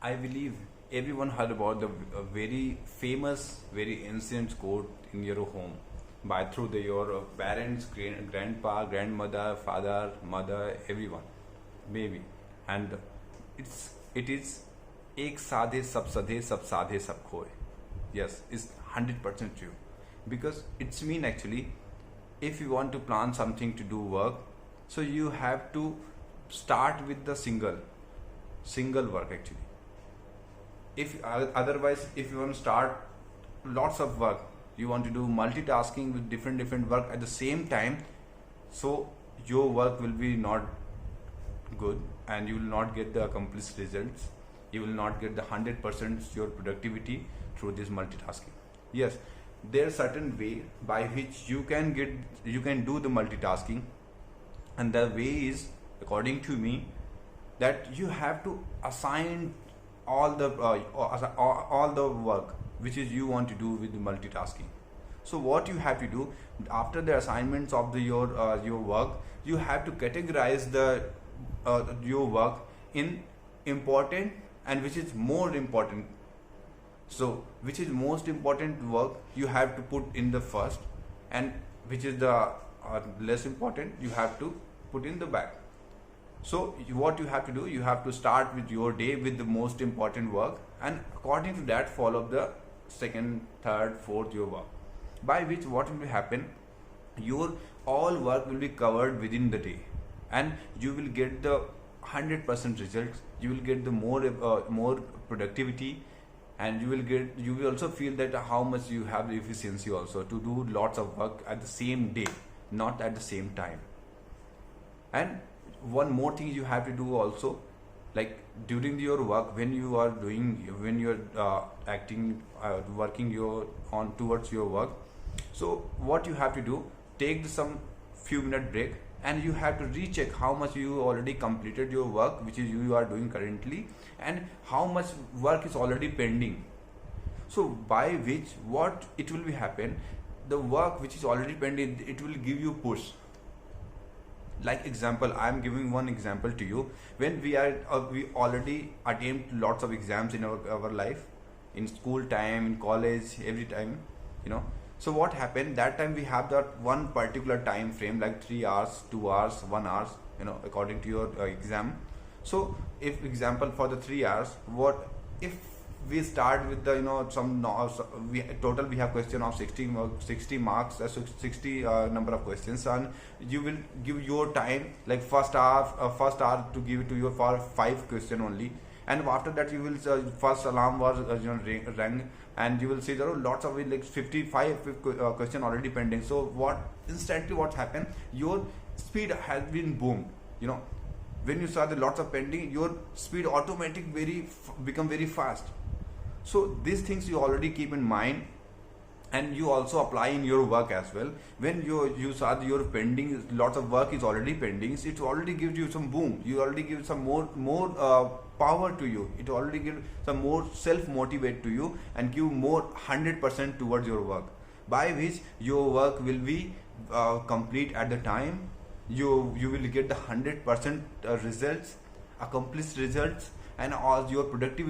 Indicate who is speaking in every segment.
Speaker 1: I believe everyone heard about the very famous, very ancient quote in your home by through your parents, grandpa, grandmother, father, mother, everyone, maybe, and it is एक साधे सब सधे सब साधे सब खोए. Yes, it's 100% true because it's mean actually if you want to plan something to do work, so you have to start with the single work actually. If otherwise, if you want to start lots of work, you want to do multitasking with different work at the same time, so your work will be not good and you will not get the accomplished results. You will not get the 100% your productivity through this multitasking. Yes, there are certain way by which you can do the multitasking, and the way is, according to me, that you have to assign all the work which is you want to do with the multitasking. So what you have to do after the assignments of your work, you have to categorize your work in important and which is more important. So which is most important work you have to put in the first, and which is the less important you have to put in the back. So what you have to do, you have to start with your day with the most important work, and according to that follow the second, third, fourth your work. By which what will happen, your all work will be covered within the day, and you will get the 100% results. You will get the more productivity, and you will also feel that how much you have the efficiency also to do lots of work at the same day, not at the same time. And one more thing you have to do also, like during your work, when you are working on towards your work, so what you have to do, take some few minute break, and you have to recheck how much you already completed your work which is you are doing currently, and how much work is already pending. So by which what it will be happen, the work which is already pending, it will give you push. Like example, I am giving one example to you. When we already attempt lots of exams in our life, in school time, in college, every time, so what happened, that time we have that one particular time frame, like 3 hours, 2 hours, 1 hour, according to your exam. So if example for the 3 hours, what if we start with the we have question of 60 marks, 60 number of questions, and you will give your time like first hour to give it to you for 5 question only, and after that you will first alarm was rang, and you will see there are lots of like 55 question already pending. So what instantly what happened, your speed has been boomed. When you saw the lots of pending, your speed automatic become very fast. So these things you already keep in mind, and you also apply in your work as well. When you saw your pending, lots of work is already pending, it already gives you some boom. You already give some more power to you. It already gives some more self motivate to you, and give more 100% towards your work, by which your work will be complete at the time. You will get the 100% results, accomplished results, and all your productivity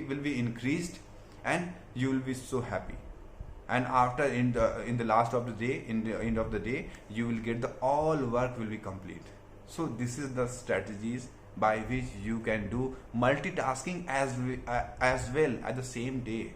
Speaker 1: will be increased, and you will be so happy. And after in the last of the day, in the end of the day, you will get the all work will be complete. So this is the strategies by which you can do multitasking as well at the same day.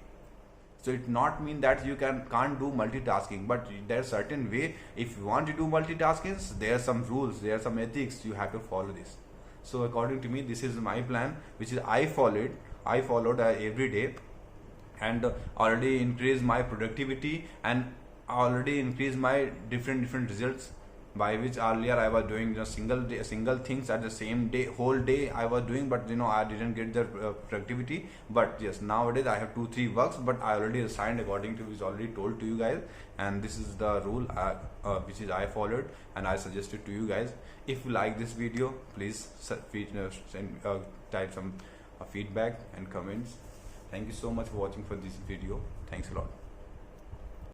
Speaker 1: So it not mean that you can't do multitasking, but there's certain way. If you want to do multitasking, there are some rules, there are some ethics, you have to follow this. So according to me, this is my plan, which is I followed every day, and already increased my productivity, and already increased my different results. By which earlier I was doing single things at the same day, whole day I was doing, but I didn't get the productivity. But yes, nowadays I have 2-3 works, but I already assigned according to which already told to you guys, and this is the rule which is I followed, and I suggested to you guys. If you like this video, please type some feedback and comments. Thank you so much for watching for this video. Thanks a lot.